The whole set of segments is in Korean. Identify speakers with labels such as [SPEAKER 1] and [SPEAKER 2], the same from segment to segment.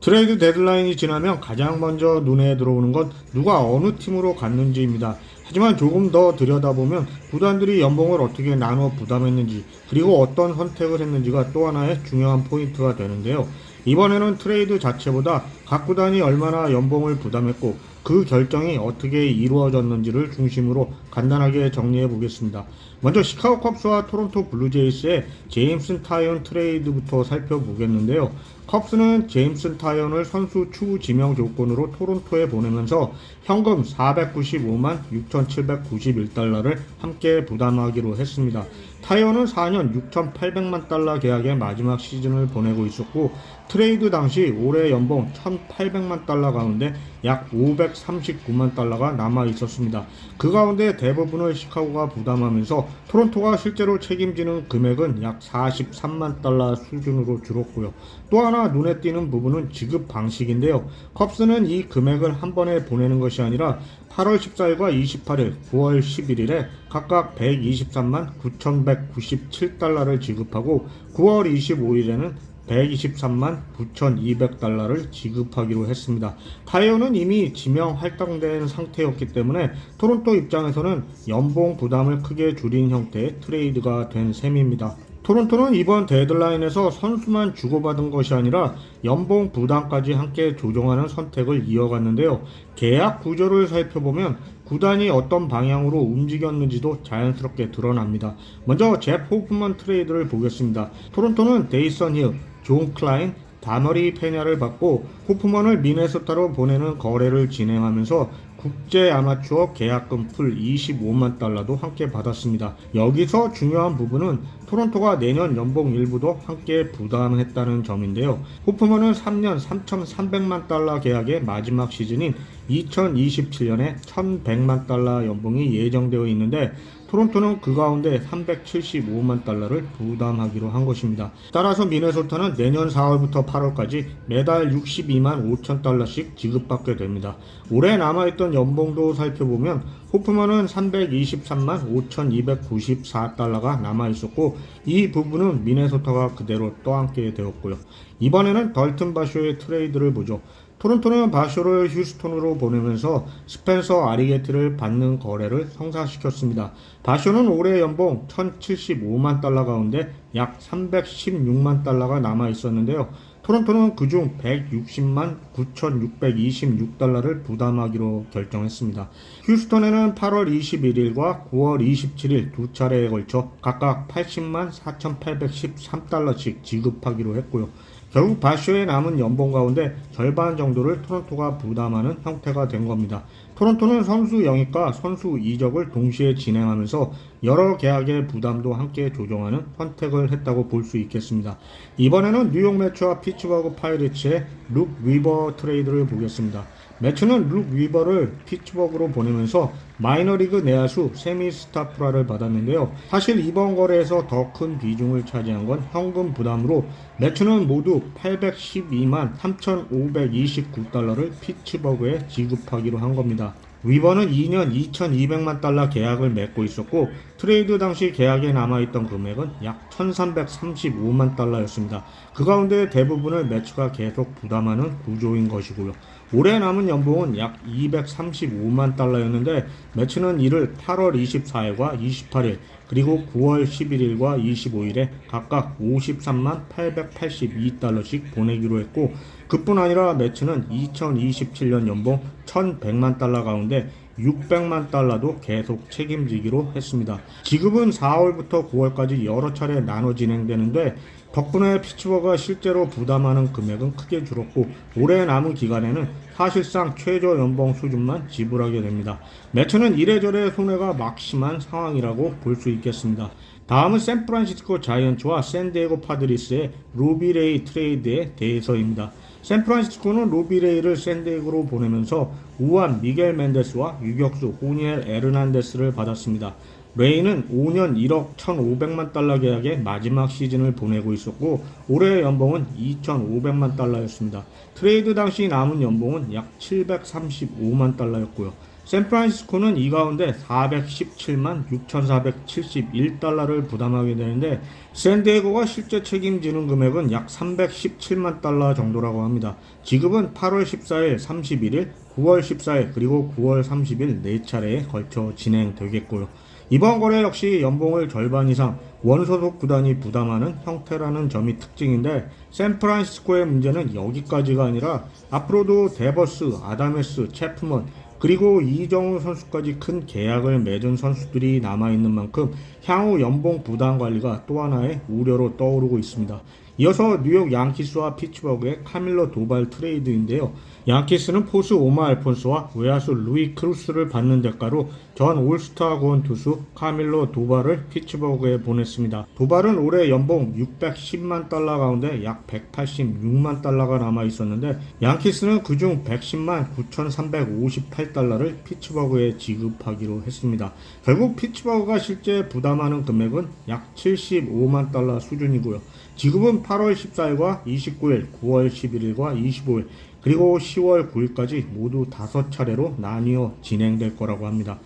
[SPEAKER 1] 트레이드 데드라인이 지나면 가장 먼저 눈에 들어오는 건 누가 어느 팀으로 갔는지입니다. 하지만 조금 더 들여다보면 구단들이 연봉을 어떻게 나눠 부담했는지, 그리고 어떤 선택을 했는지가 또 하나의 중요한 포인트가 되는데요. 이번에는 트레이드 자체보다 각 구단이 얼마나 연봉을 부담했고 그 결정이 어떻게 이루어졌는지를 중심으로 간단하게 정리해 보겠습니다. 먼저 시카고 컵스와 토론토 블루제이스의 제임슨 타이언 트레이드부터 살펴보겠는데요. 컵스는 제임슨 타이언을 선수 추후 지명 조건으로 토론토에 보내면서 현금 495만 6,791달러를 함께 부담하기로 했습니다. 타이언은 4년 6,800만 달러 계약의 마지막 시즌을 보내고 있었고, 트레이드 당시 올해 연봉 1,800만 달러 가운데 약 539만 달러가 남아 있었습니다. 그 가운데 대부분을 시카고가 부담하면서 토론토가 실제로 책임지는 금액은 약 43만 달러 수준으로 줄었고요. 또 하나 눈에 띄는 부분은 지급 방식인데요. 컵스는 이 금액을 한 번에 보내는 것이 아니라 8월 14일과 28일, 9월 11일에 각각 123만 9,197달러를 지급하고 9월 25일에는 123만 9,200달러를 지급하기로 했습니다. 타이어는 이미 지명 할당된 상태였기 때문에 토론토 입장에서는 연봉 부담을 크게 줄인 형태의 트레이드가 된 셈입니다. 토론토는 이번 데드라인에서 선수만 주고받은 것이 아니라 연봉 부담까지 함께 조정하는 선택을 이어갔는데요. 계약 구조를 살펴보면 구단이 어떤 방향으로 움직였는지도 자연스럽게 드러납니다. 먼저 제프 호프먼 트레이드를 보겠습니다. 토론토는 데이선 힐, 존 클라인, 다머리 페냐를 받고 호프먼을 미네소타로 보내는 거래를 진행하면서 국제 아마추어 계약금 풀 25만 달러도 함께 받았습니다. 여기서 중요한 부분은 토론토가 내년 연봉 일부도 함께 부담했다는 점인데요. 호프먼은 3년 3,300만 달러 계약의 마지막 시즌인 2027년에 1,100만 달러 연봉이 예정되어 있는데 토론토는 그 가운데 375만 달러를 부담하기로 한 것입니다. 따라서 미네소타는 내년 4월부터 8월까지 매달 62만 5천 달러씩 지급받게 됩니다. 올해 남아있던 연봉도 살펴보면 호프먼은 323만 5,294달러가 남아있었고 이 부분은 미네소타가 그대로 떠안게 되었고요. 이번에는 덜튼 바쇼의 트레이드를 보죠. 토론토는 바쇼를 휴스턴으로 보내면서 스펜서 아리게티를 받는 거래를 성사시켰습니다. 바쇼는 올해 연봉 1,075만 달러 가운데 약 316만 달러가 남아 있었는데요. 토론토는 그중 160만 9,626달러를 부담하기로 결정했습니다. 휴스턴에는 8월 21일과 9월 27일 두 차례에 걸쳐 각각 80만 4,813달러씩 지급하기로 했고요. 결국 바쇼의 남은 연봉 가운데 절반 정도를 토론토가 부담하는 형태가 된 겁니다. 토론토는 선수 영입과 선수 이적을 동시에 진행하면서 여러 계약의 부담도 함께 조정하는 선택을 했다고 볼 수 있겠습니다. 이번에는 뉴욕 매츠와 피츠버그 파이리츠의 룩 위버 트레이드를 보겠습니다. 매츠는 룩 위버를 피츠버그로 보내면서 마이너리그 내야수 세미 스타프라를 받았는데요. 사실 이번 거래에서 더 큰 비중을 차지한 건 현금 부담으로 매츠는 모두 812만 3,529달러를 피츠버그에 지급하기로 한 겁니다. 위버는 2년 2,200만 달러 계약을 맺고 있었고 트레이드 당시 계약에 남아있던 금액은 약 1,335만 달러였습니다. 그 가운데 대부분을 매츠가 계속 부담하는 구조인 것이고요. 올해 남은 연봉은 약 235만 달러였는데 매츠는 이를 8월 24일과 28일 그리고 9월 11일과 25일에 각각 53만 882달러씩 보내기로 했고 그뿐 아니라 매츠는 2027년 연봉 1,100만 달러 가운데 600만 달러도 계속 책임지기로 했습니다. 지급은 4월부터 9월까지 여러 차례 나눠 진행되는데 덕분에 피츠버그가 실제로 부담하는 금액은 크게 줄었고 올해 남은 기간에는 사실상 최저 연봉 수준만 지불하게 됩니다. 매체는 이래저래 손해가 막심한 상황이라고 볼 수 있겠습니다. 다음은 샌프란시스코 자이언츠와 샌디에고 파드리스의 로비 레이 트레이드에 대해서입니다. 샌프란시스코는 로비 레이를 샌디에고로 보내면서 우한 미겔 멘데스와 유격수 호니엘 에르난데스를 받았습니다. 레이는 5년 1억 1,500만 달러 계약의 마지막 시즌을 보내고 있었고 올해의 연봉은 2,500만 달러였습니다. 트레이드 당시 남은 연봉은 약 735만 달러였고요. 샌프란시스코는 이 가운데 417만 6,471달러를 부담하게 되는데 샌디에고가 실제 책임지는 금액은 약 317만 달러 정도라고 합니다. 지급은 8월 14일, 31일, 9월 14일 그리고 9월 30일 4차례에 걸쳐 진행되겠고요. 이번 거래 역시 연봉을 절반 이상 원소속 구단이 부담하는 형태라는 점이 특징인데 샌프란시스코의 문제는 여기까지가 아니라 앞으로도 데버스, 아다메스, 체프먼 그리고 이정우 선수까지 큰 계약을 맺은 선수들이 남아있는 만큼 향후 연봉 부담 관리가 또 하나의 우려로 떠오르고 있습니다. 이어서 뉴욕 양키스와 피츠버그의 카밀로 도발 트레이드인데요. 양키스는 포수 오마 알폰소와 외야수 루이 크루스를 받는 대가로 전 올스타 구원 투수 카밀로 도발을 피츠버그에 보냈습니다. 도발은 올해 연봉 610만 달러 가운데 약 186만 달러가 남아 있었는데 양키스는 그중 110만 9,358달러를 피츠버그에 지급하기로 했습니다. 결국 피츠버그가 실제 부담하는 금액은 약 75만 달러 수준이고요. 지급은 8월 14일과 29일, 9월 11일과 25일, 그리고 10월 9일까지 모두 5차례로 나뉘어 진행될 거라고 합니다.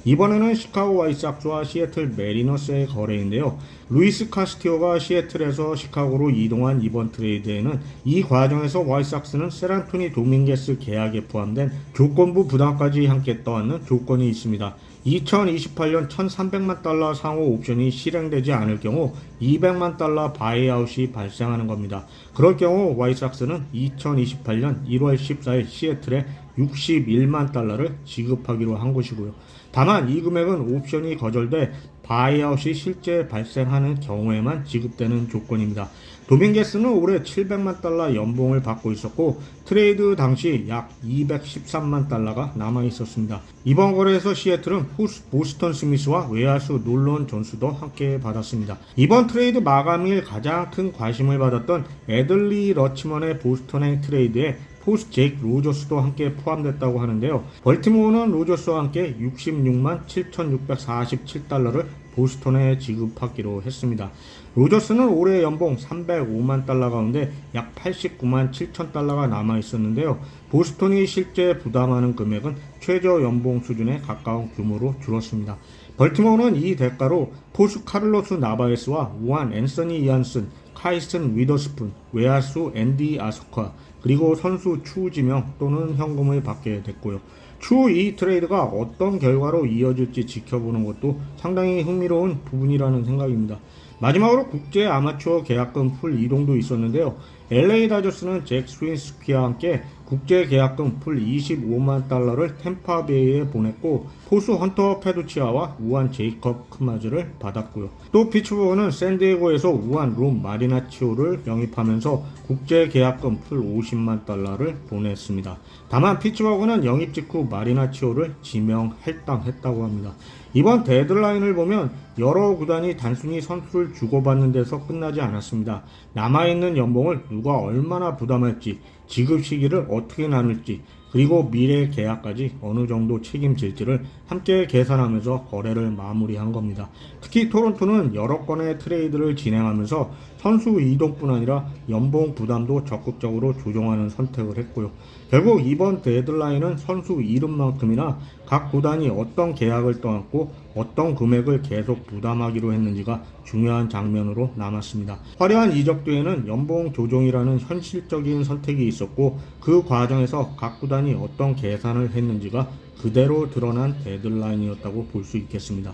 [SPEAKER 1] 이번에는 시카고 화이트삭스와 시애틀 메리너스의 거래인데요. 루이스 카스티오가 시애틀에서 시카고로 이동한 이번 트레이드에는 이 과정에서 화이트삭스는 세란토니 도밍게스 계약에 포함된 조건부 부담까지 함께 떠안는 조건이 있습니다. 2028년 1,300만 달러 상호 옵션이 실행되지 않을 경우 200만 달러 바이아웃이 발생하는 겁니다. 그럴 경우 화이트삭스는 2028년 1월 14일 시애틀에 61만 달러를 지급하기로 한 것이고요. 다만 이 금액은 옵션이 거절돼 바이아웃이 실제 발생하는 경우에만 지급되는 조건입니다. 도밍게스는 올해 700만 달러 연봉을 받고 있었고 트레이드 당시 약 213만 달러가 남아 있었습니다. 이번 거래에서 시애틀은 보스턴 스미스와 외야수 놀런 존스도 함께 받았습니다. 이번 트레이드 마감일 가장 큰 관심을 받았던 애들리 러치먼의 보스턴행 트레이드에 포스 제이크 로저스도 함께 포함됐다고 하는데요. 벌티모어는 로저스와 함께 66만 7,647달러를 보스턴에 지급하기로 했습니다. 로저스는 올해 연봉 305만 달러 가운데 약 89만 7천 달러가 남아 있었는데요. 보스턴이 실제 부담하는 금액은 최저 연봉 수준에 가까운 규모로 줄었습니다. 벌티모어는 이 대가로 포수 카를로스 나바에스와 우한 앤서니 이안슨, 카이슨 위더스푼, 외야수 앤디 아스ኳ, 그리고 선수 추후 지명 또는 현금을 받게 됐고요. 추후 이 트레이드가 어떤 결과로 이어질지 지켜보는 것도 상당히 흥미로운 부분이라는 생각입니다. 마지막으로 국제 아마추어 계약금 풀 이동도 있었는데요. LA 다저스는 잭 스윈스키와 함께 국제 계약금 풀 25만 달러를 템파베이에 보냈고 포수 헌터 페두치아와 우한 제이컵 크마즈를 받았고요. 또 피츠버그는 샌디에고에서 우한 롬 마리나치오를 영입하면서 국제 계약금 풀 50만 달러를 보냈습니다. 다만 피츠버그는 영입 직후 마리나치오를 지명 할당했다고 합니다. 이번 데드라인을 보면 여러 구단이 단순히 선수를 주고받는 데서 끝나지 않았습니다. 남아있는 연봉을 누가 얼마나 부담할지, 지급 시기를 어떻게 나눌지, 그리고 미래 계약까지 어느 정도 책임질지를 함께 계산하면서 거래를 마무리한 겁니다. 특히 토론토는 여러 건의 트레이드를 진행하면서 선수 이동뿐 아니라 연봉 부담도 적극적으로 조정하는 선택을 했고요. 결국 이번 데드라인은 선수 이름만큼이나 각 구단이 어떤 계약을 떠안고 어떤 금액을 계속 부담하기로 했는지가 중요한 장면으로 남았습니다. 화려한 이적 뒤에는 연봉 조정이라는 현실적인 선택이 있었고 그 과정에서 각 구단이 어떤 계산을 했는지가 그대로 드러난 데드라인이었다고 볼 수 있겠습니다.